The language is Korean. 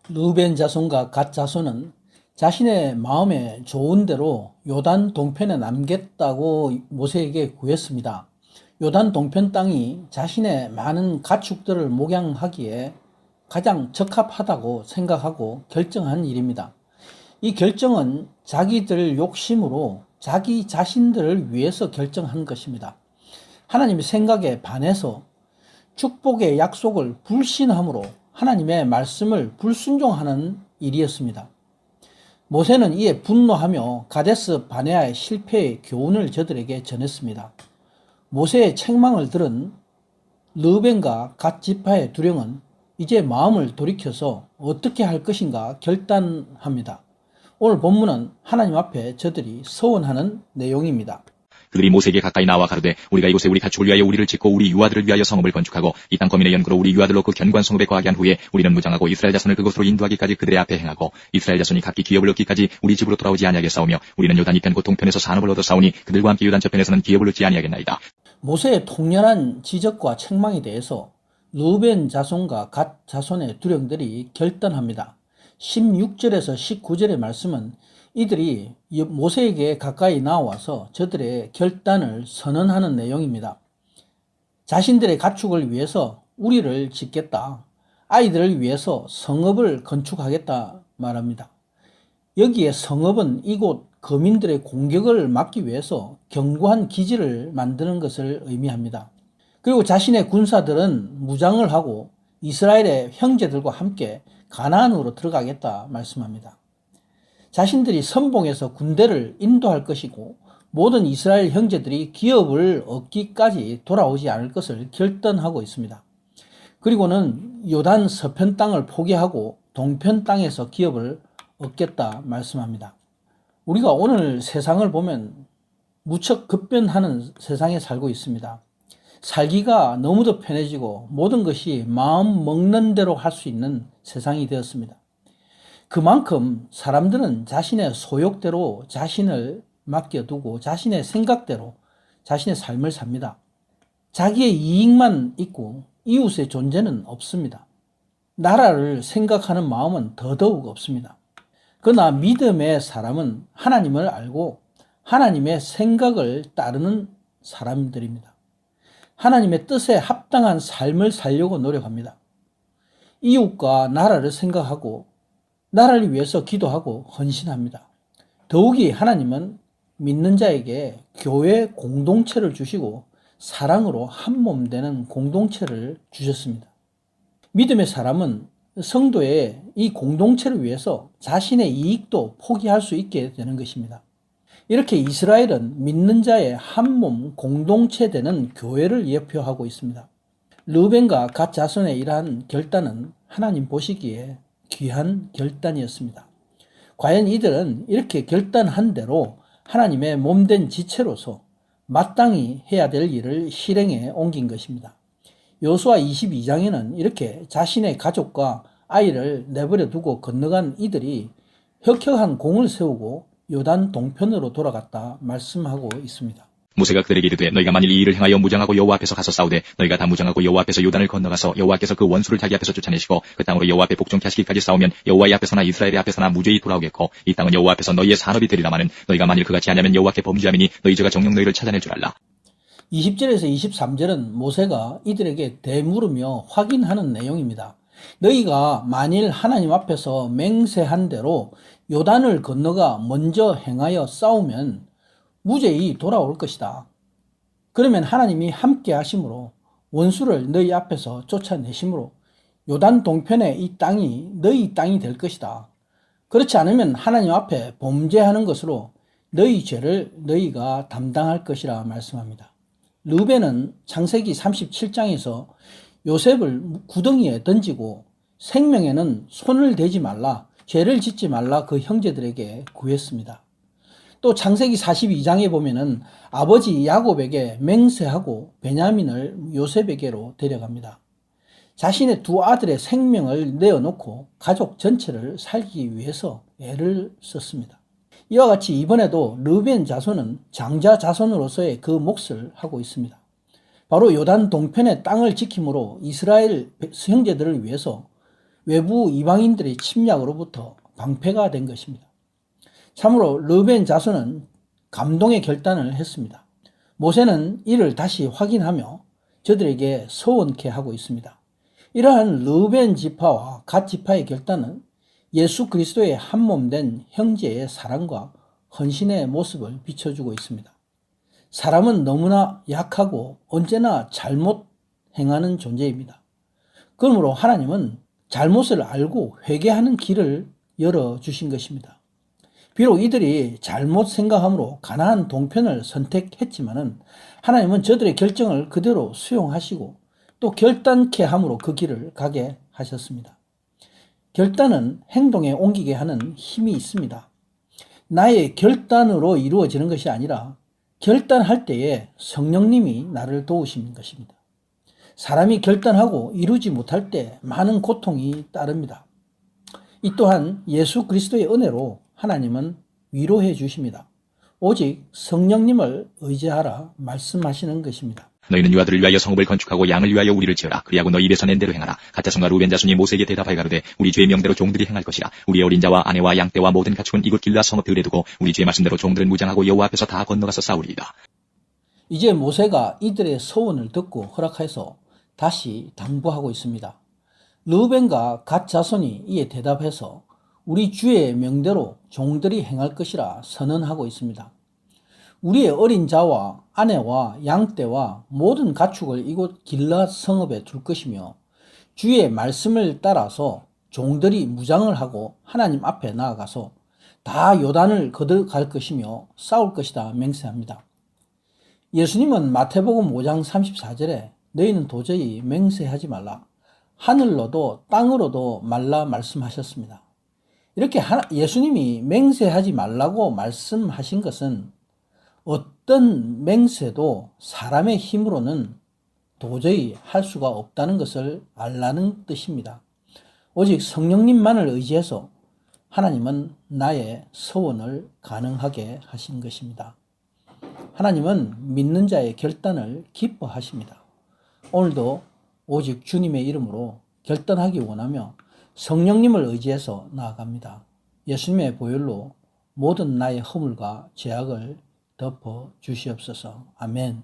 르우벤 자손과 갓 자손은 자신의 마음에 좋은 대로 요단 동편에 남겠다고 모세에게 구했습니다. 요단 동편 땅이 자신의 많은 가축들을 목양하기에 가장 적합하다고 생각하고 결정한 일입니다. 이 결정은 자기들 욕심으로 자기 자신들을 위해서 결정한 것입니다. 하나님의 생각에 반해서 축복의 약속을 불신함으로 하나님의 말씀을 불순종하는 일이었습니다. 모세는 이에 분노하며 가데스 바네아의 실패의 교훈을 저들에게 전했습니다. 모세의 책망을 들은 르우벤과 갓 지파의 두령은 이제 마음을 돌이켜서 어떻게 할 것인가 결단합니다. 오늘 본문은 하나님 앞에 저들이 서원하는 내용입니다. 그들이 모세에게 가까이 나와 가로되 우리가 이곳에 우리 가축을 위하여 우리를 짓고 우리 유아들을 위하여 성읍을 건축하고 이 땅 거민의 연구로 우리 유아들로 그 견고한 성읍에 거하게 한 후에 우리는 무장하고 이스라엘 자손을 그곳으로 인도하기까지 그들의 앞에 행하고 이스라엘 자손이 각기 기업을 얻기까지 우리 집으로 돌아오지 아니하게 싸우며 우리는 요단 이편 곧 동편에서 산업을 얻어 싸우니 그들과 함께 요단 저편에서는 기업을 얻지 아니하겠나이다. 모세의 통렬한 지적과 책망에 대해서 르우벤 자손과 갓 자손의 두령들이 결단합니다. 16절에서 19절의 말씀은 이들이 모세에게 가까이 나와서 저들의 결단을 선언하는 내용입니다. 자신들의 가축을 위해서 우리를 짓겠다. 아이들을 위해서 성읍을 건축하겠다 말합니다. 여기에 성읍은 이곳 거민들의 공격을 막기 위해서 견고한 기지를 만드는 것을 의미합니다. 그리고 자신의 군사들은 무장을 하고 이스라엘의 형제들과 함께 가나안으로 들어가겠다 말씀합니다. 자신들이 선봉에서 군대를 인도할 것이고 모든 이스라엘 형제들이 기업을 얻기까지 돌아오지 않을 것을 결단하고 있습니다. 그리고는 요단 서편 땅을 포기하고 동편 땅에서 기업을 얻겠다 말씀합니다. 우리가 오늘 세상을 보면 무척 급변하는 세상에 살고 있습니다. 살기가 너무도 편해지고 모든 것이 마음 먹는 대로 할 수 있는 세상이 되었습니다. 그만큼 사람들은 자신의 소욕대로 자신을 맡겨두고 자신의 생각대로 자신의 삶을 삽니다. 자기의 이익만 있고 이웃의 존재는 없습니다. 나라를 생각하는 마음은 더더욱 없습니다. 그러나 믿음의 사람은 하나님을 알고 하나님의 생각을 따르는 사람들입니다. 하나님의 뜻에 합당한 삶을 살려고 노력합니다. 이웃과 나라를 생각하고 나라를 위해서 기도하고 헌신합니다. 더욱이 하나님은 믿는 자에게 교회 공동체를 주시고 사랑으로 한 몸 되는 공동체를 주셨습니다. 믿음의 사람은 성도의 이 공동체를 위해서 자신의 이익도 포기할 수 있게 되는 것입니다. 이렇게 이스라엘은 믿는 자의 한 몸 공동체 되는 교회를 예표하고 있습니다. 르우벤과 갓 자손의 이러한 결단은 하나님 보시기에 귀한 결단이었습니다. 과연 이들은 이렇게 결단한 대로 하나님의 몸된 지체로서 마땅히 해야 될 일을 실행에 옮긴 것입니다. 여호수아 22장에는 이렇게 자신의 가족과 아이를 내버려 두고 건너간 이들이 혁혁한 공을 세우고 요단 동편으로 돌아갔다 말씀하고 있습니다. 모세가 그들에게 이르되 너희가 만일 이 일을 행하여 무장하고 여호와 앞에서 가서 싸우되 너희가 다 무장하고 여호와 앞에서 요단을 건너가서 여호와께서 그 원수를 자기 앞에서 쫓아내시고 그 땅으로 여호와 앞에 복종케 하시기까지 싸우면 여호와의 앞에서나 이스라엘의 앞에서나 무죄히 돌아오겠고 이 땅은 여호와 앞에서 너희의 산업이 되리라마는 너희가 만일 그같이 하냐면 여호와께 범죄함이니 너희 죄가 정녕 너희를 찾아낼 줄 알라. 20절에서 23절은 모세가 이들에게 되물으며 확인하는 내용입니다. 너희가 만일 하나님 앞에서 맹세한 대로 요단을 건너가 먼저 행하여 싸우면 무죄히 돌아올 것이다. 그러면 하나님이 함께 하심으로 원수를 너희 앞에서 쫓아내심으로 요단 동편의 이 땅이 너희 땅이 될 것이다. 그렇지 않으면 하나님 앞에 범죄하는 것으로 너희 죄를 너희가 담당할 것이라 말씀합니다. 르우벤은 창세기 37장에서 요셉을 구덩이에 던지고 생명에는 손을 대지 말라, 죄를 짓지 말라 그 형제들에게 구했습니다. 또 창세기 42장에 보면은 아버지 야곱에게 맹세하고 베냐민을 요셉에게로 데려갑니다. 자신의 두 아들의 생명을 내어놓고 가족 전체를 살기 위해서 애를 썼습니다. 이와 같이 이번에도 르우벤 자손은 장자 자손으로서의 그 몫을 하고 있습니다. 바로 요단 동편의 땅을 지킴으로 이스라엘 형제들을 위해서 외부 이방인들의 침략으로부터 방패가 된 것입니다. 참으로 르벤 자손은 감동의 결단을 했습니다. 모세는 이를 다시 확인하며 저들에게 서원케 하고 있습니다. 이러한 르벤 지파와 갓 지파의 결단은 예수 그리스도의 한몸된 형제의 사랑과 헌신의 모습을 비춰주고 있습니다. 사람은 너무나 약하고 언제나 잘못 행하는 존재입니다. 그러므로 하나님은 잘못을 알고 회개하는 길을 열어주신 것입니다. 비록 이들이 잘못 생각함으로 가나안 동편을 선택했지만은 하나님은 저들의 결정을 그대로 수용하시고 또 결단케 함으로 그 길을 가게 하셨습니다. 결단은 행동에 옮기게 하는 힘이 있습니다. 나의 결단으로 이루어지는 것이 아니라 결단할 때에 성령님이 나를 도우시는 것입니다. 사람이 결단하고 이루지 못할 때 많은 고통이 따릅니다. 이 또한 예수 그리스도의 은혜로 하나님은 위로해 주십니다. 오직 성령님을 의지하라 말씀하시는 것입니다. 너희는 유아들을 위하여 성읍을 건축하고 양을 위하여 우리를 지어라. 그리하고 너희 입에서 낸 대로 행하라. 가짜손과 루벤 자손이 모세에게 대답하여 가로되 우리 주의 명대로 종들이 행할 것이라. 우리의 어린 자와 아내와 양떼와 모든 가축은 이곳 길라 성읍 들에 두고 우리 주의 말씀대로 종들은 무장하고 여호와 앞에서 다 건너가서 싸우리이다. 이제 모세가 이들의 소원을 듣고 허락해서 다시 당부하고 있습니다. 르벤과 갓 자손이 이에 대답해서 우리 주의 명대로 종들이 행할 것이라 선언하고 있습니다. 우리의 어린 자와 아내와 양떼와 모든 가축을 이곳 길랏 성읍에 둘 것이며 주의 말씀을 따라서 종들이 무장을 하고 하나님 앞에 나아가서 다 요단을 거듭갈 것이며 싸울 것이다 맹세합니다. 예수님은 마태복음 5장 34절에 너희는 도저히 맹세하지 말라. 하늘로도 땅으로도 말라 말씀하셨습니다. 이렇게 예수님이 맹세하지 말라고 말씀하신 것은 어떤 맹세도 사람의 힘으로는 도저히 할 수가 없다는 것을 알라는 뜻입니다. 오직 성령님만을 의지해서 하나님은 나의 소원을 가능하게 하신 것입니다. 하나님은 믿는 자의 결단을 기뻐하십니다. 오늘도 오직 주님의 이름으로 결단하기 원하며 성령님을 의지해서 나아갑니다. 예수님의 보혈로 모든 나의 허물과 죄악을 덮어 주시옵소서. 아멘.